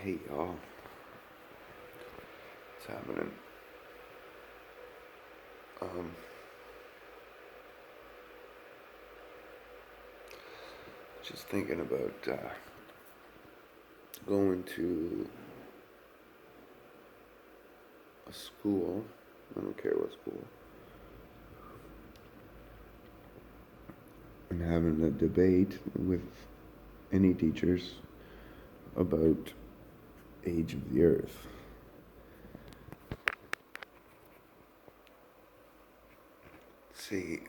Hey y'all, what's happening? Um, just thinking about going to a school. I don't care what school. And having a debate with any teachers about age of the earth. See,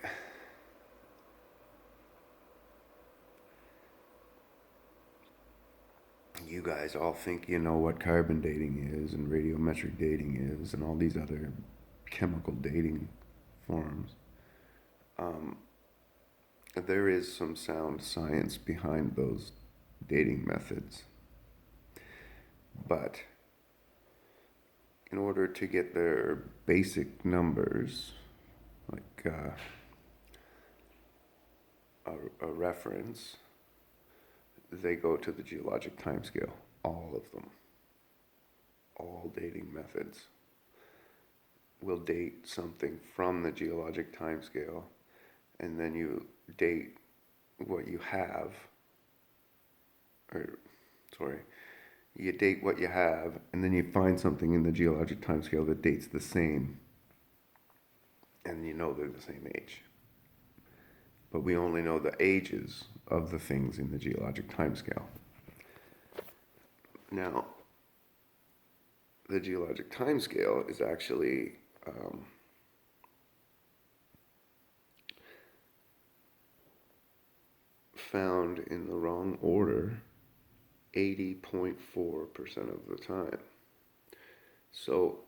you guys all think you know what carbon dating is and radiometric dating is and all these other chemical dating forms. There is some sound science behind those dating methods. But in order to get their basic numbers, like a reference, they go to the geologic timescale. All of them. All dating methods will date something from the geologic timescale, and then you date what you have, or sorry, you date what you have, and then you find something in the geologic timescale that dates the same, and you know they're the same age. But we only know the ages of the things in the geologic timescale. Now, the geologic timescale is actually found in the wrong order 80.4% of the time. So,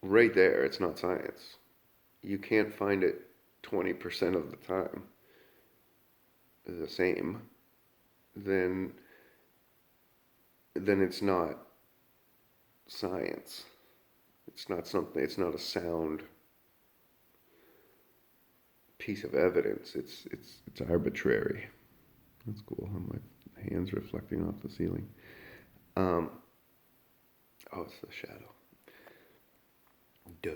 right there, it's not science. You can't find it 20% of the time the same, then it's not science. It's not something, it's not a sound piece of evidence. It's arbitrary. That's cool. My hands reflecting off the ceiling. Oh, it's the shadow. Duh.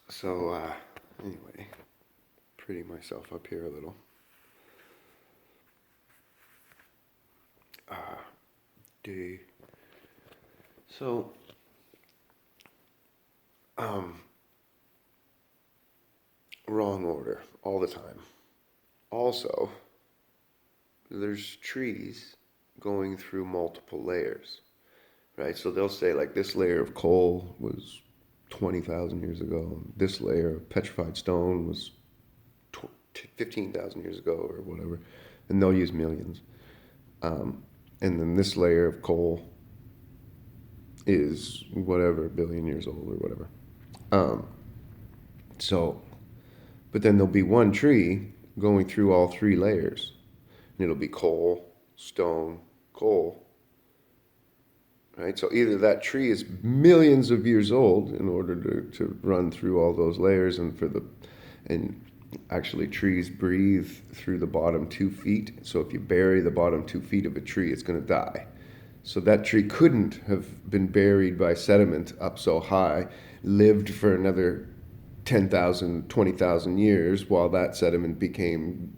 So anyway, pretty myself up here a little. D. So, wrong order all the time. Also, there's trees going through multiple layers, right? So they'll say like this layer of coal was 20,000 years ago. This layer of petrified stone was 15,000 years ago or whatever. And they'll use millions. And then this layer of coal is whatever, billion years old or whatever. So, but then there'll be one tree going through all three layers. And it'll be coal, stone, coal. Right? So either that tree is millions of years old in order to run through all those layers, and actually trees breathe through the bottom 2 feet. So if you bury the bottom 2 feet of a tree, it's going to die. So that tree couldn't have been buried by sediment up so high, lived for another 10,000, 20,000 years while that sediment became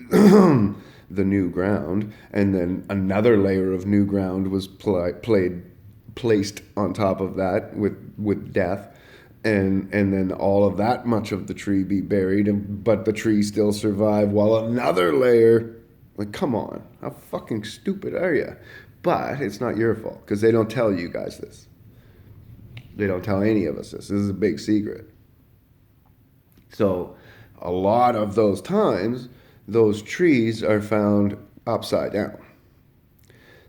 the new ground, and then another layer of new ground was placed on top of that with death, and then all of that much of the tree be buried, but the tree still survive while another layer. Like, come on, how fucking stupid are you? But it's not your fault because they don't tell you guys this. They don't tell any of us this. This is a big secret. So, a lot of those times, those trees are found upside down.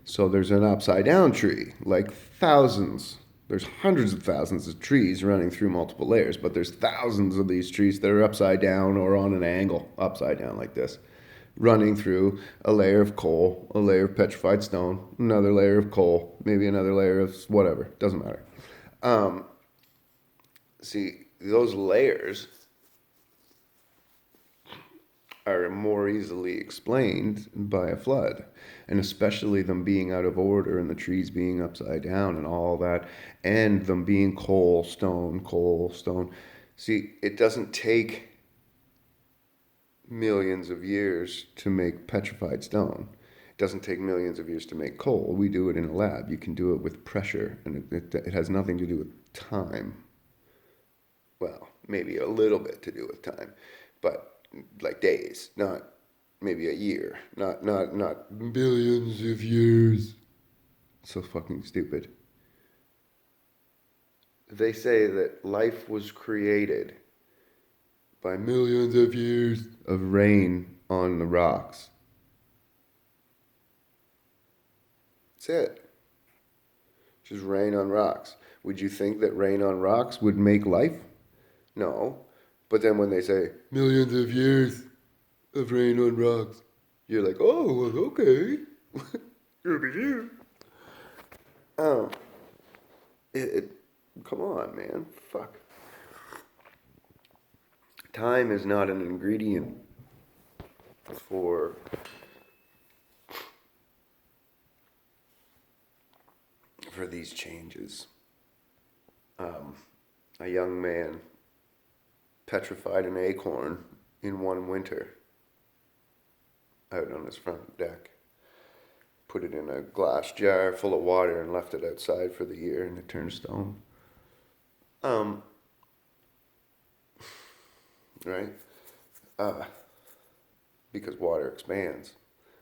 So there's an upside down tree, like thousands. There's hundreds of thousands of trees running through multiple layers, but there's thousands of these trees that are upside down or on an angle, upside down like this, running through a layer of coal, a layer of petrified stone, another layer of coal, maybe another layer of whatever. Doesn't matter. See, those layers are more easily explained by a flood, and especially them being out of order and the trees being upside down and all that, and them being coal, stone, coal, stone. See, it doesn't take millions of years to make petrified stone. It doesn't take millions of years to make coal. We do it in a lab. You can do it with pressure, and it has nothing to do with time. Well, maybe a little bit to do with time, but like days, not maybe a year, not billions of years. So fucking stupid. They say that life was created by millions of years of rain on the rocks. That's it. Just rain on rocks. Would you think that rain on rocks would make life? No. But then when they say millions of years of rain on rocks, you're like, oh, well, okay. Good for you. Oh, it, come on, man. Fuck. Time is not an ingredient for these changes. A young man petrified an acorn in one winter out on his front deck. Put it in a glass jar full of water and left it outside for the year, and it turned stone. Right? Because water expands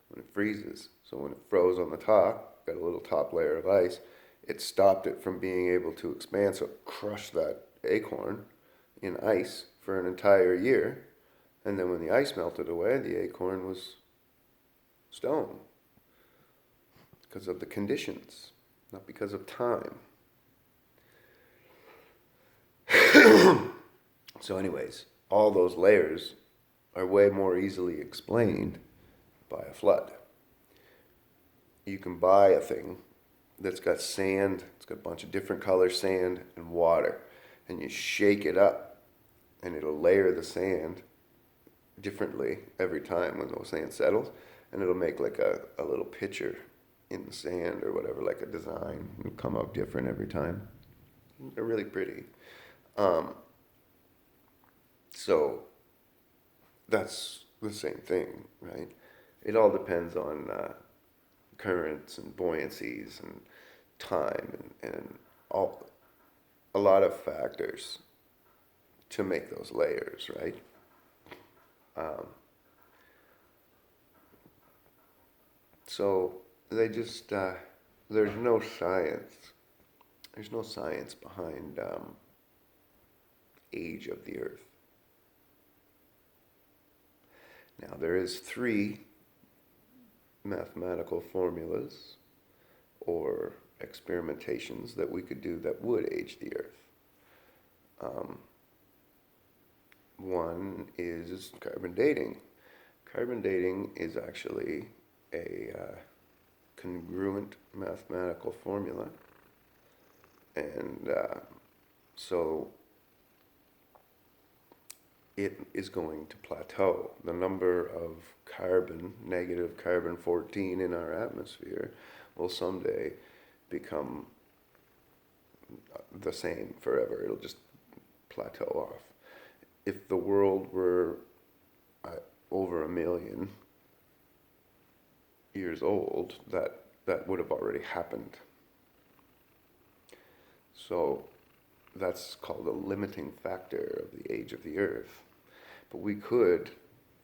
when it freezes. So when it froze on the top, got a little top layer of ice, it stopped it from being able to expand, so it crushed that acorn in ice for an entire year. And then when the ice melted away, the acorn was stone because of the conditions, not because of time. So anyways, all those layers are way more easily explained by a flood. You can buy a thing that's got sand, it's got a bunch of different color sand and water, and you shake it up and it'll layer the sand differently every time when the sand settles, and it'll make like a little picture in the sand or whatever, like a design. It'll come out different every time. They're really pretty. So that's the same thing, right? It all depends on currents and buoyancies and time and all a lot of factors to make those layers, right? So they just there's no science. There's no science behind age of the Earth. Now there is 3 mathematical formulas or experimentations that we could do that would age the Earth. One is carbon dating. Carbon dating is actually a congruent mathematical formula, and so it is going to plateau. The number of carbon, negative carbon 14 in our atmosphere will someday become the same forever. It'll just plateau off. If the world were over 1 million years old, that would have already happened. So that's called a limiting factor of the age of the Earth. But we could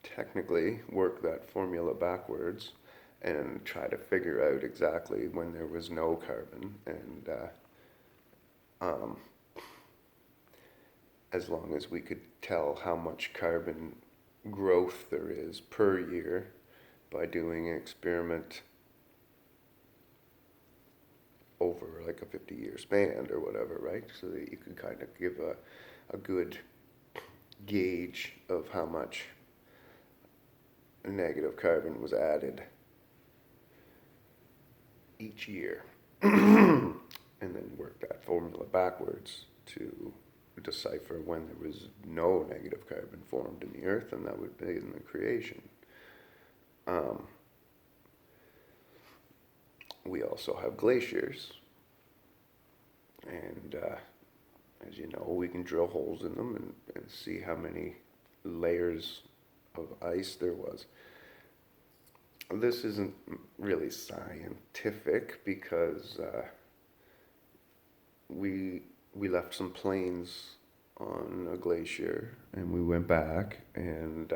technically work that formula backwards and try to figure out exactly when there was no carbon, and as long as we could tell how much carbon growth there is per year by doing an experiment over like a 50-year span or whatever, right? So that you could kind of give a good gauge of how much negative carbon was added each year, and then work that formula backwards to decipher when there was no negative carbon formed in the earth, and that would be in the creation. We also have glaciers, and as you know, we can drill holes in them and see how many layers of ice there was. This isn't really scientific because we left some planes on a glacier, and we went back and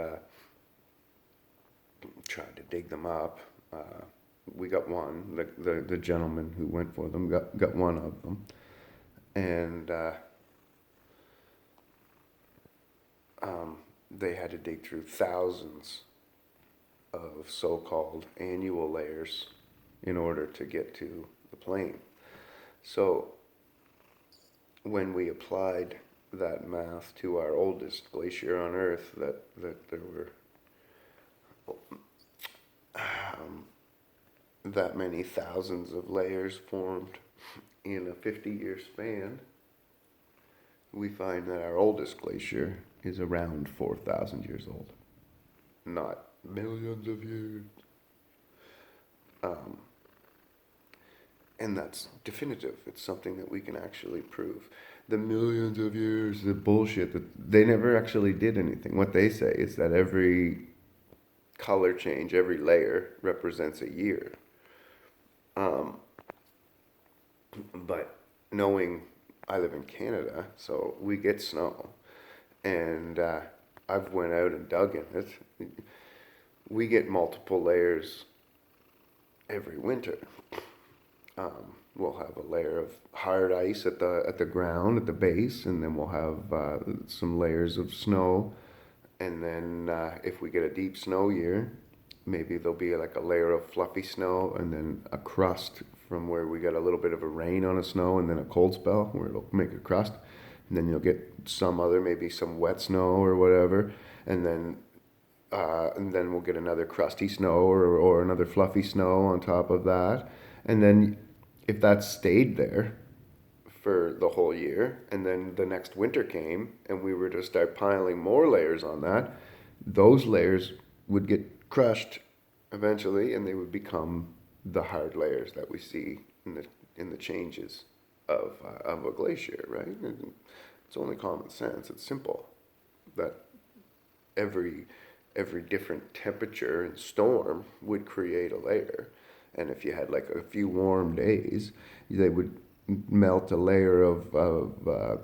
tried to dig them up. We got one. The gentleman who went for them got one of them, and they had to dig through thousands of so-called annual layers in order to get to the plane. So when we applied that math to our oldest glacier on Earth, that there were that many thousands of layers formed in a 50-year span, we find that our oldest glacier is around 4,000 years old, not millions of years. And that's definitive. It's something that we can actually prove. The millions of years, the bullshit, that they never actually did anything. What they say is that every color change, every layer represents a year. But knowing I live in Canada, so we get snow, and I've went out and dug in it. We get multiple layers every winter. We'll have a layer of hard ice at the ground, at the base, and then we'll have some layers of snow. And then if we get a deep snow year, maybe there'll be like a layer of fluffy snow, and then a crust from where we got a little bit of a rain on a snow, and then a cold spell where it'll make a crust. And then you'll get some other, maybe some wet snow or whatever, and then we'll get another crusty snow or another fluffy snow on top of that. And then if that stayed there for the whole year, and then the next winter came and we were to start piling more layers on that, those layers would get crushed eventually, and they would become the hard layers that we see in the changes of a glacier, right? And it's only common sense. It's simple that every different temperature and storm would create a layer. And if you had like a few warm days, they would melt a layer of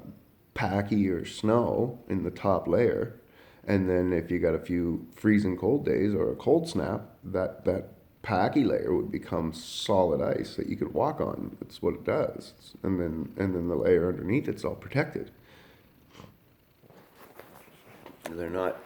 packy or snow in the top layer. And then if you got a few freezing cold days or a cold snap, that packy layer would become solid ice that you could walk on. That's what it does. And then the layer underneath, it's all protected. They're not